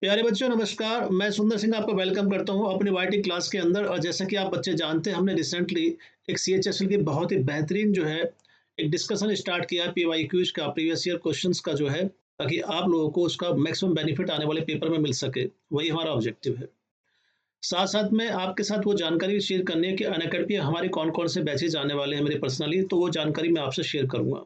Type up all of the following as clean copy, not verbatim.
प्यारे बच्चों नमस्कार। मैं सुंदर सिंह आपका वेलकम करता हूं अपनी वाईटी क्लास के अंदर। और जैसा कि आप बच्चे जानते हैं, हमने रिसेंटली एक सीएचएसएल की बहुत ही बेहतरीन जो है एक डिस्कशन स्टार्ट किया पीवाईक्यूज का, प्रीवियस ईयर क्वेश्चंस का जो है, ताकि आप लोगों को उसका मैक्सिमम बेनिफिट आने वाले पेपर में मिल सके। वही हमारा ऑब्जेक्टिव है। साथ साथ में आपके साथ वो जानकारी भी शेयर करनी है कि अनअकैडमी हमारे कौन कौन से बैचेज आने वाले हैं मेरे पर्सनली, तो वो जानकारी मैं आपसे शेयर करूंगा।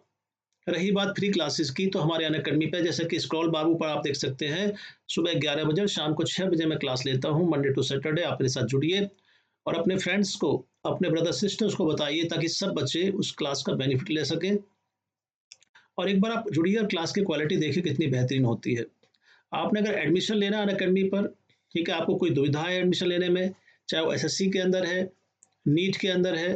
रही बात फ्री क्लासेस की, तो हमारे अनअकैडमी पे जैसे कि स्क्रॉल बार ऊपर आप देख सकते हैं, सुबह 11 बजे और शाम को 6 बजे मैं क्लास लेता हूँ, मंडे टू सैटरडे। आप मेरे साथ जुड़िए और अपने फ्रेंड्स को, अपने ब्रदर सिस्टर्स को बताइए, ताकि सब बच्चे उस क्लास का बेनिफिट ले सकें। और एक बार आप जुड़िए और क्लास की क्वालिटी देखिए कितनी बेहतरीन होती है। आपने अगर एडमिशन लेना है अनअकैडमी पर, ठीक है, आपको कोई दुविधा है एडमिशन लेने में, चाहे वो एसएससी के अंदर है, नीट के अंदर है,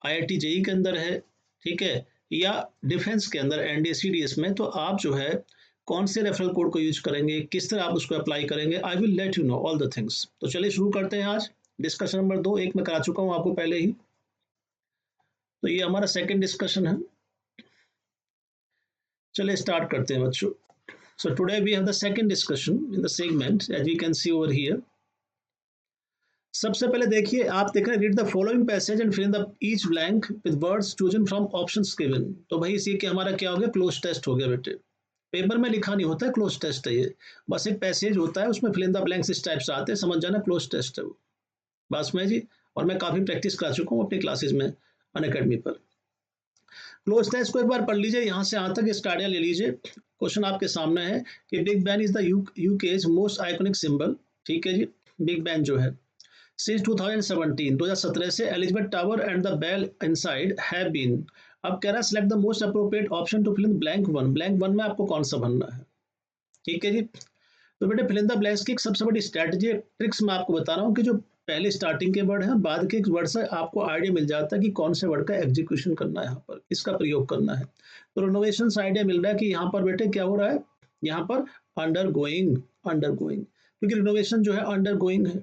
आईआईटी जेई के अंदर है, ठीक है, या डिफेंस के अंदर एनडीए सीडीएस में, तो आप जो है कौन से रेफरल कोड को यूज करेंगे, किस तरह आप उसको अप्लाई करेंगे, I will let you know all the things. तो चलिए शुरू करते हैं आज डिस्कशन नंबर 2। एक मैं करा चुका हूं आपको पहले ही, तो ये हमारा सेकंड डिस्कशन है। चलिए स्टार्ट करते हैं बच्चों। So today we have the second discussion in the segment as we can see over here. सबसे पहले देखिए, आप देख रहे हैं, read the following passage and fill in the each blank with words chosen from options given. तो भाई इसी के हमारा क्या हो गया, क्लोज टेस्ट हो गया बेटे। पेपर में लिखा नहीं होता है, क्लोज टेस्ट है ये। बस एक पैसेज होता है, उसमें फिल इन द ब्लैंक्स इस टाइप से आते हैं, समझ जाना क्लोज टेस्ट है वो। बस में जी। और मैं काफी प्रैक्टिस करा चुका हूँ अपनी क्लासेस में अनअकैडमी पर। क्लोज टेस्ट को एक बार पढ़ लीजिए, यहाँ से यहाँ तक स्टार्टिया ले लीजिए। क्वेश्चन आपके सामने है कि Big Ben is the UK's most iconic symbol. ठीक है जी। बिग बैन जो है since 2017 से Elizabeth tower and the bell inside have been. अब कह रहा है select the most appropriate option to fill in blank one. Blank one में आपको कौन सा भरना है, ठीक है जी। तो बेटे फिल इन द ब्लैंक्स की एक सबसे बड़ी स्ट्रैटेजी ट्रिक्स मैं आपको बता रहा हूँ कि जो पहले स्टार्टिंग के वर्ड है, बाद के वर्ड से आपको आइडिया मिल जाता है कि कौन से वर्ड का एग्जीक्यूशन करना है, यहाँ पर इसका प्रयोग करना है। तो रिनोवेशन से आइडिया मिल रहा है कि यहाँ पर बेटे क्या हो रहा है, यहाँ पर अंडर गोइंग, अंडर गोइंग, क्योंकि रिनोवेशन जो है अंडर गोइंग है,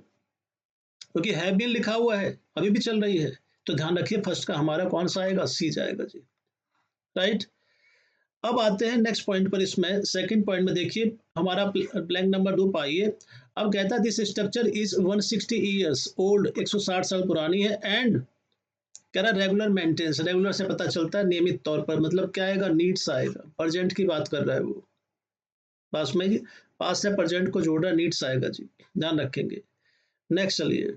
क्योंकि हैव बीन लिखा हुआ है, अभी भी चल रही है। तो ध्यान रखिए फर्स्ट का हमारा कौन सा आएगा, सी जाएगा जी। राइट। अब आते हैं नेक्स्ट पॉइंट पर। इसमें सेकंड पॉइंट में देखिए हमारा ब्लैंक नंबर 2 पाइए। अब कहता है this structure is 160 years old, 160 साल पुरानी है, एंड कह रहा रेगुलर मेंटेनेंस। रेगुलर से पता चलता है नियमित तौर पर, मतलब क्या आएगा, नीड्स आएगा। प्रेजेंट की बात कर रहा है वो, पास में जी, पास से प्रेजेंट को जोड़ रहा है, नीड्स आएगा जी, ध्यान रखेंगे। नेक्स्ट चलिए।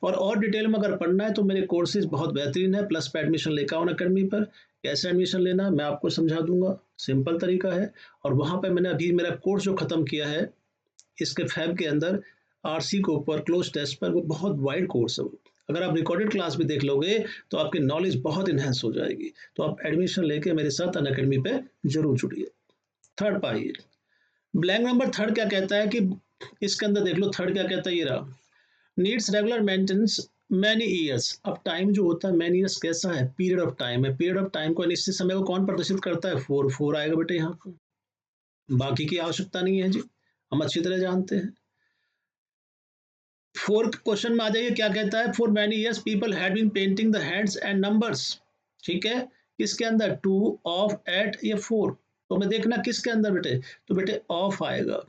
और डिटेल में अगर पढ़ना है तो मेरे कोर्सेज बहुत बेहतरीन है, प्लस पे एडमिशन लेकर आओ अकेडमी पर। कैसे एडमिशन लेना है मैं आपको समझा दूंगा, सिंपल तरीका है। और वहां पे मैंने अभी मेरा कोर्स जो खत्म किया है इसके फैब के अंदर, आरसी के ऊपर क्लोज टेस्ट पर, वो बहुत वाइड कोर्स है वो। अगर आप रिकॉर्डेड क्लास भी देख लोगे तो आपकी नॉलेज बहुत इन्हेंस हो जाएगी। तो आप एडमिशन लेके मेरे साथ अनअकैडमी पे जरूर जुड़िए। थर्ड पाइए, ब्लैंक नंबर थर्ड क्या कहता है कि इसके अंदर देख लो, थर्ड क्या कहता है, ये रहा, needs regular maintenance many years. अब टाइम जो होता है मैनी ईयर्स कैसा है, पीरियड ऑफ टाइम है। पीरियड ऑफ टाइम को निश्चित समय को कौन प्रदर्शित करता है, फोर। फोर आएगा बेटे यहाँ पर, बाकी की आवश्यकता नहीं है जी, हम अच्छी तरह जानते हैं। फोर्थ क्वेश्चन में आ जाइए, क्या कहता है, for many years people had been painting the hands and numbers. ठीक है, किसके अंदर, टू, ऑफ, एट या फोर। तो मैं देखना किसके अंदर बेटे, तो बेटे ऑफ आएगा।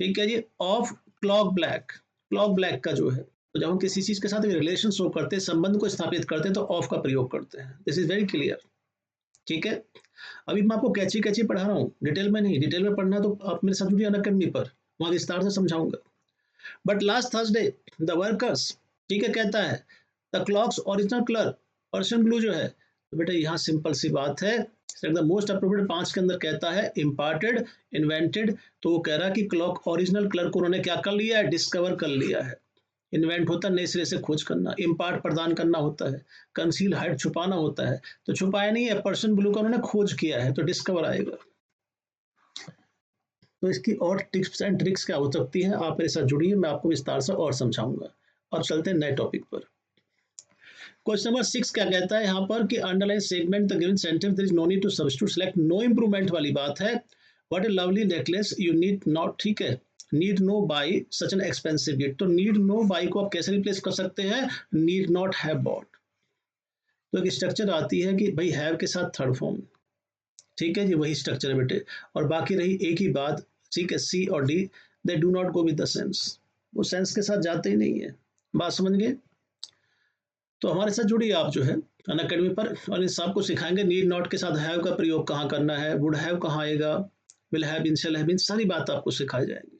ठीक है जी, of clock black. Clock black का जो है, तो जब हम किसी चीज के साथ रिलेशन शो करते हैं, संबंध को स्थापित करते हैं, तो ऑफ का प्रयोग करते हैं। This is very clear. ठीक है, अभी मैं आपको कैची कैची पढ़ा रहा हूँ, डिटेल में नहीं। डिटेल में पढ़ना तो आप मेरे साथ जुड़िए अनअकैडमी पर, वहां विस्तार से समझाऊंगा। But last Thursday the workers, ठीक है, कहता है the clocks original colour person blue जो है, तो बेटा यहाँ सिंपल सी बात है, द मोस्ट अप्रोप्रिएट 5 के अंदर कहता है इम्पार्टेड, इन्वेंटेड। तो वो कह रहा है कि क्लॉक ओरिजिनल कलर को उन्होंने क्या कर लिया है, डिस्कवर कर लिया है। इन्वेंट होता है नए सिरे से खोज करना, इम्पार्ट प्रदान करना होता है, कंसील हाइड छुपाना होता है। तो छुपाया नहीं है, पर्सन ब्लू का उन्होंने खोज किया है, तो डिस्कवर आएगा। तो इसकी और टिप्स एंड ट्रिक्स क्या हो सकती हैं, आप मेरे साथ जुड़िए, मैं आपको विस्तार से और समझाऊंगा। अब चलते हैं नए टॉपिक पर। क्वेश्चन नंबर 6 क्या कहता है यहाँ पर कि underline segment the given sentence, there is no need to substitute select, no improvement वाली बात है। What a lovely necklace you need not, ठीक है, need no buy such an expensive gift. तो नीड नो बाई को आप कैसे replace कर सकते हैं, नीड नॉट हैव बॉट। तो एक स्ट्रक्चर आती है कि भाई हैव के साथ थर्ड फॉर्म, ठीक है जी, वही स्ट्रक्चर है बेटे। और बाकी रही एक ही बात, ठीक है, सी और D, they do not go with the sense, वो सेंस के साथ जाते ही नहीं है। बात समझ गए? तो हमारे साथ जुड़िए आप जो है अनअकैडमी पर, और इन सबको सिखाएंगे नीड नॉट के साथ हैव का प्रयोग कहाँ करना है, वुड हैव कहाँ आएगा, will have been, shall have been, सारी बात आपको सिखाई जाएगी।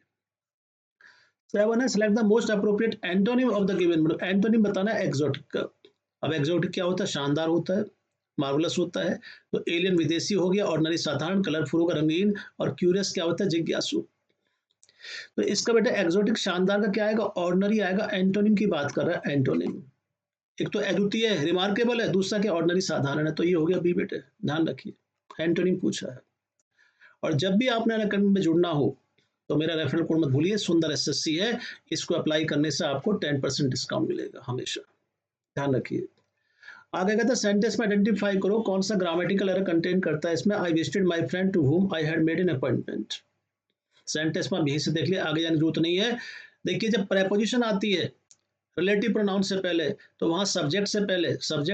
7 है select the most appropriate antonym of the given, मतलब एंटोनिम बताना है एक्सोटिक का। अब एक्सोटिक क्या होता है? शानदार होता है, मार्वलस होता है। तो एलियन विदेशी हो गया, ऑर्डिनरी साधारण, कलरफुल होगा रंगीन, और क्यूरियस क्या होता है? जिज्ञासु। तो इसका बेटा एक्सोटिक शानदार का क्या आएगा? ऑर्डिनरी आएगा। एंटोनिम की बात कर रहा है, एंटोनिम। एक तो अद्वितीय है, रिमार्केबल है, दूसरा क्या? ऑर्डिनरी साधारण है। तो ये हो गया बी बेटे, ध्यान रखिए, एंटोनिम पूछा है। और जब भी आपने अनअकैडमी में जुड़ना हो तो मेरा रेफरल कोड मत भूलिए, सुंदर एसएससी है, इसको अप्लाई करने से आपको 10% डिस्काउंट मिलेगा हमेशा, ध्यान रखिए। आगे कहता है सेंटेंस में आइडेंटिफाई करो कौन सा ग्रामेटिकल एरर कंटेन करता है इसमें। I visited my friend to whom I had made an appointment. Sentence में यहीं से देख लिया, आगे जाने की जरूरत नहीं है। देखिए जब प्रेपोजिशन आती है रिलेटिव प्रोनाउन से पहले, तो वहां सब्जेक्ट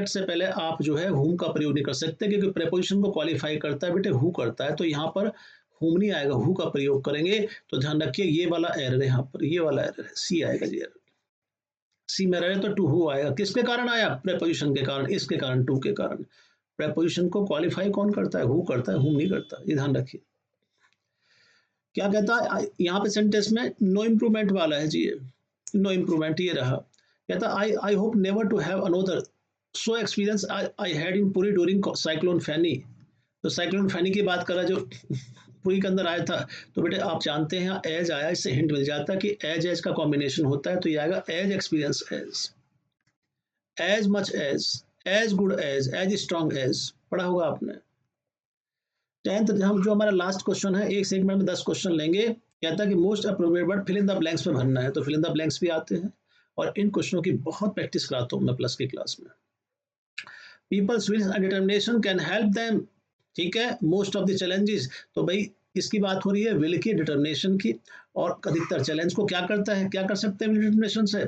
से पहले आप जो है हुम का प्रयोग नहीं कर सकते, क्योंकि प्रेपोजिशन को क्वालिफाई करता है बेटे हु करता है। तो यहाँ पर हुम नहीं आएगा, हु का प्रयोग करेंगे। तो ध्यान रखिए ये वाला एरर है, यहाँ पर ये वाला एरर है, सी आएगा जी एरर। सी में रहे तो टू हु आएगा, किसके कारण आया? प्रेपोजिशन के कारण, इसके कारण, टू के कारण। प्रेपोजिशन को क्वालिफाई कौन करता है? हु करता है, हुम नहीं करता, ये ध्यान रखिए। क्या कहता है यहाँ पे सेंटेंस में? नो इम्प्रूवमेंट वाला है जी, नो इम्प्रूवमेंट ये रहा। कहता I hope never to have another so experience I had in Puri during cyclone Fani. तो साइक्लोन फैनी की बात कर रहा है जो पुरी के अंदर आया था। तो बेटे आप जानते हैं एज आया, इससे हिंट मिल जाता है कि एज का कॉम्बिनेशन होता है। तो ये आएगा as experience as much as good as strong as, पढ़ा होगा आपने। 10th हम जो हमारा लास्ट क्वेश्चन है, एक सेगमेंट में 10 क्वेश्चन लेंगे। कहता है कि most appropriate word fill in the blanks में भरना है। तो फिल इन द ब्लैंक्स भी आते हैं, और इन क्वेश्चनों की बहुत प्रैक्टिस कराता हूँ मैं प्लस की क्लास में। Peoples will and determination can help them, ठीक है, मोस्ट ऑफ द चैलेंजेस। तो भाई इसकी बात हो रही है विल की, डिटर्मिनेशन की, और अधिकतर चैलेंज को क्या करता है, क्या कर सकते हैं डिटर्मिनेशन से?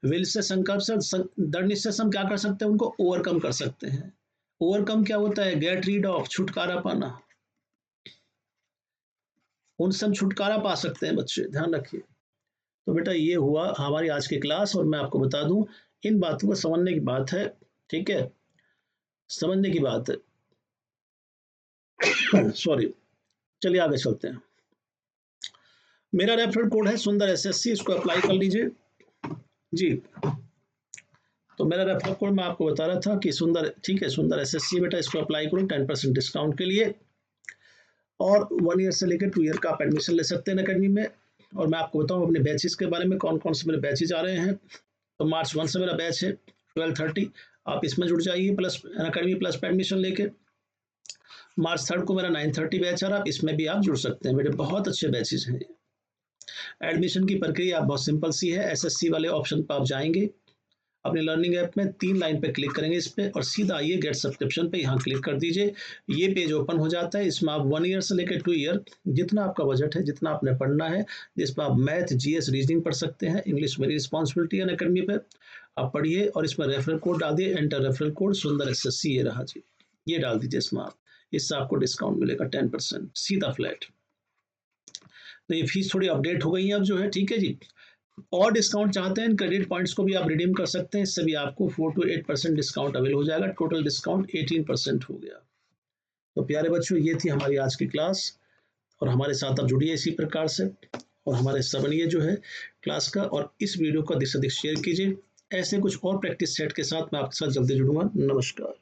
विल से, संकल्प से, दृढ़ निश्चय से हम क्या कर सकते हैं? उनको ओवरकम कर सकते हैं। ओवरकम क्या होता है? गेट रीड ऑफ, छुटकारा पाना, उनसे हम छुटकारा पा सकते हैं बच्चे, ध्यान रखिए। तो बेटा ये हुआ हमारी आज की क्लास, और मैं आपको बता दूं इन बातों को समझने की बात है, ठीक है, समझने की बात है। सॉरी, चलिए आगे चलते हैं। मेरा रेफरल कोड है सुंदर एसएससी, इसको अप्लाई कर लीजिए जी। तो मेरा रेफरल कोड मैं आपको बता रहा था कि सुंदर, ठीक है, सुंदर एसएससी बेटा, इसको अप्लाई करो 10% डिस्काउंट के लिए। और 1 ईयर से लेकर 2 ईयर का आप एडमिशन ले सकते हैं अकेडमी में। और मैं आपको बताऊं अपने बैचेस के बारे में, कौन कौन से मेरे बैचेज आ रहे हैं। तो मार्च 1 से मेरा बैच है 12:30, आप इसमें जुड़ जाइए प्लस अकेडमी प्लस पे एडमिशन लेके। मार्च 3 को मेरा 9:30 बैच आ रहा है, इसमें भी आप जुड़ सकते हैं, मेरे बहुत अच्छे बैचेज हैं। एडमिशन की प्रक्रिया बहुत सिंपल सी है। एसएससी वाले ऑप्शन पर आप जाएंगे, अपने लर्निंग ऐप में 3 लाइन पे क्लिक करेंगे इस पे, और सीधा आइए गेट सब्सक्रिप्शन पे, यहाँ क्लिक कर दीजिए। ये पेज ओपन हो जाता है। इसमें आप 1 ईयर से लेकर 2 ईयर जितना आपका बजट है, जितना आपने पढ़ना है, जिसमें आप मैथ, जीएस, रीजनिंग पढ़ सकते हैं। इंग्लिश मेरी रिस्पॉन्सिबिलिटी है अकेडमी पे, आप पढ़िए। और इसमें रेफरल कोड डाल दिए, एंटर रेफरल कोड सुंदर एसएससी, ये रहा जी, ये डाल दीजिए इसमें आप, इससे आपको डिस्काउंट मिलेगा 10% सीधा फ्लैट। तो ये फीस थोड़ी अपडेट हो गई है अब जो है, ठीक है जी। और डिस्काउंट चाहते हैं, क्रेडिट पॉइंट्स को भी आप रिडीम कर सकते हैं, इससे भी आपको 4 to 8% डिस्काउंट अवेल हो जाएगा। टोटल डिस्काउंट 18% हो गया। तो प्यारे बच्चों, ये थी हमारी आज की क्लास, और हमारे साथ आप जुड़िए इसी प्रकार से, और हमारे समझिए जो है क्लास का, और इस वीडियो को अधिक से अधिक शेयर कीजिए। ऐसे कुछ और प्रैक्टिस सेट के साथ मैं आपके साथ जल्दी जुड़ूंगा। नमस्कार।